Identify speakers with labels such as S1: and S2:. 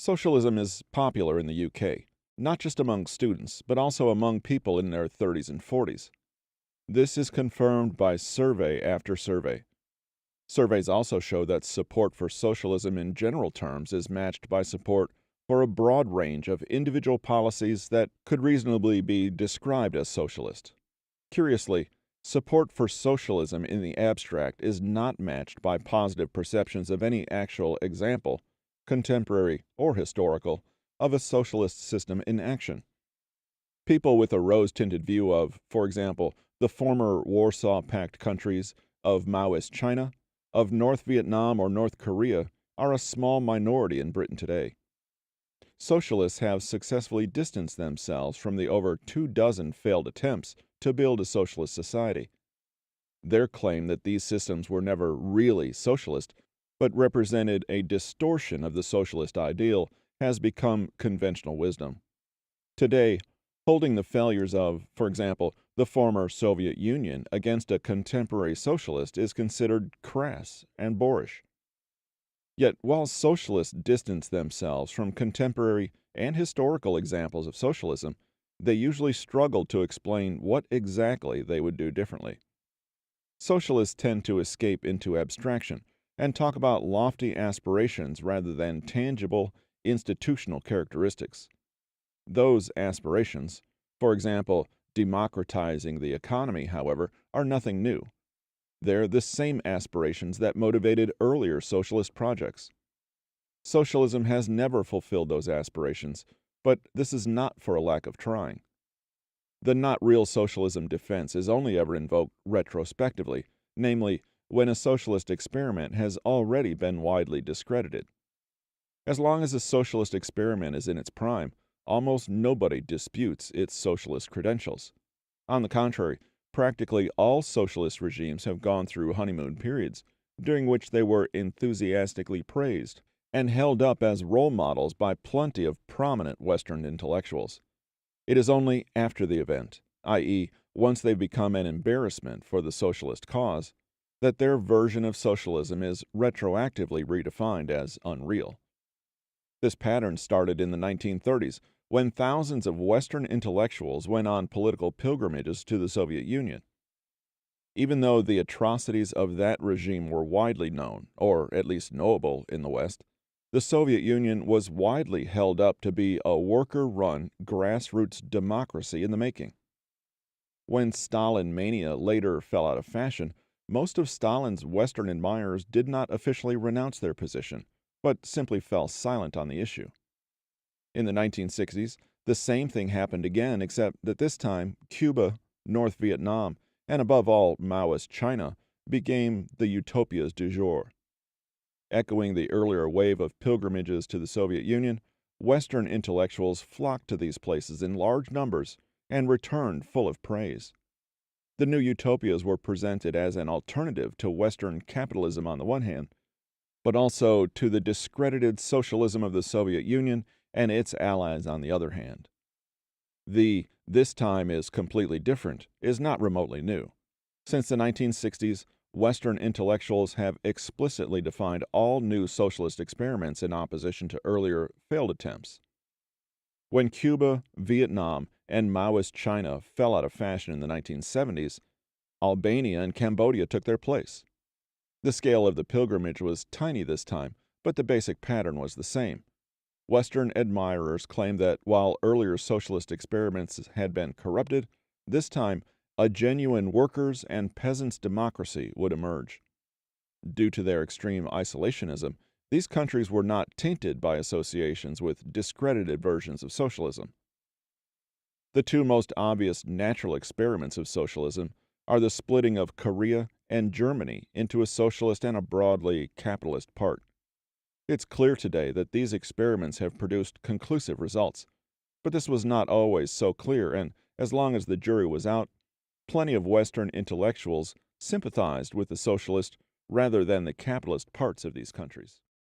S1: Socialism is popular in the UK, not just among students, but also among people in their 30s and 40s. This is confirmed by survey after survey. Surveys also show that support for socialism in general terms is matched by support for a broad range of individual policies that could reasonably be described as socialist. Curiously, support for socialism in the abstract is not matched by positive perceptions of any actual example, contemporary or historical, of a socialist system in action. People with a rose-tinted view of, for example, the former Warsaw Pact countries, of Maoist China, of North Vietnam or North Korea are a small minority in Britain today. Socialists have successfully distanced themselves from the over 24 failed attempts to build a socialist society. Their claim that these systems were never really socialist, but represented a distortion of the socialist ideal, has become conventional wisdom. Today, holding the failures of, for example, the former Soviet Union against a contemporary socialist is considered crass and boorish. Yet, while socialists distance themselves from contemporary and historical examples of socialism, they usually struggle to explain what exactly they would do differently. Socialists tend to escape into abstraction and talk about lofty aspirations rather than tangible, institutional characteristics. Those aspirations, for example, democratizing the economy, however, are nothing new. They're the same aspirations that motivated earlier socialist projects. Socialism has never fulfilled those aspirations, but this is not for a lack of trying. The not real socialism defense is only ever invoked retrospectively, namely, when a socialist experiment has already been widely discredited. As long as a socialist experiment is in its prime, almost nobody disputes its socialist credentials. On the contrary, practically all socialist regimes have gone through honeymoon periods, during which they were enthusiastically praised and held up as role models by plenty of prominent Western intellectuals. It is only after the event, i.e., once they've become an embarrassment for the socialist cause, that their version of socialism is retroactively redefined as unreal. This pattern started in the 1930s, when thousands of Western intellectuals went on political pilgrimages to the Soviet Union. Even though the atrocities of that regime were widely known, or at least knowable, in the West, the Soviet Union was widely held up to be a worker-run, grassroots democracy in the making. When Stalin mania later fell out of fashion, most of Stalin's Western admirers did not officially renounce their position, but simply fell silent on the issue. In the 1960s, the same thing happened again, except that this time Cuba, North Vietnam, and above all Maoist China became the utopias du jour. Echoing the earlier wave of pilgrimages to the Soviet Union, Western intellectuals flocked to these places in large numbers and returned full of praise. The new utopias were presented as an alternative to Western capitalism on the one hand, but also to the discredited socialism of the Soviet Union and its allies on the other hand. "This time is completely different" is not remotely new. Since the 1960s, Western intellectuals have explicitly defined all new socialist experiments in opposition to earlier failed attempts. When Cuba, Vietnam, and Maoist China fell out of fashion in the 1970s, Albania and Cambodia took their place. The scale of the pilgrimage was tiny this time, but the basic pattern was the same. Western admirers claimed that while earlier socialist experiments had been corrupted, this time a genuine workers' and peasants' democracy would emerge. Due to their extreme isolationism, these countries were not tainted by associations with discredited versions of socialism. The two most obvious natural experiments of socialism are the splitting of Korea and Germany into a socialist and a broadly capitalist part. It's clear today that these experiments have produced conclusive results, but this was not always so clear, and as long as the jury was out, plenty of Western intellectuals sympathized with the socialist rather than the capitalist parts of these countries.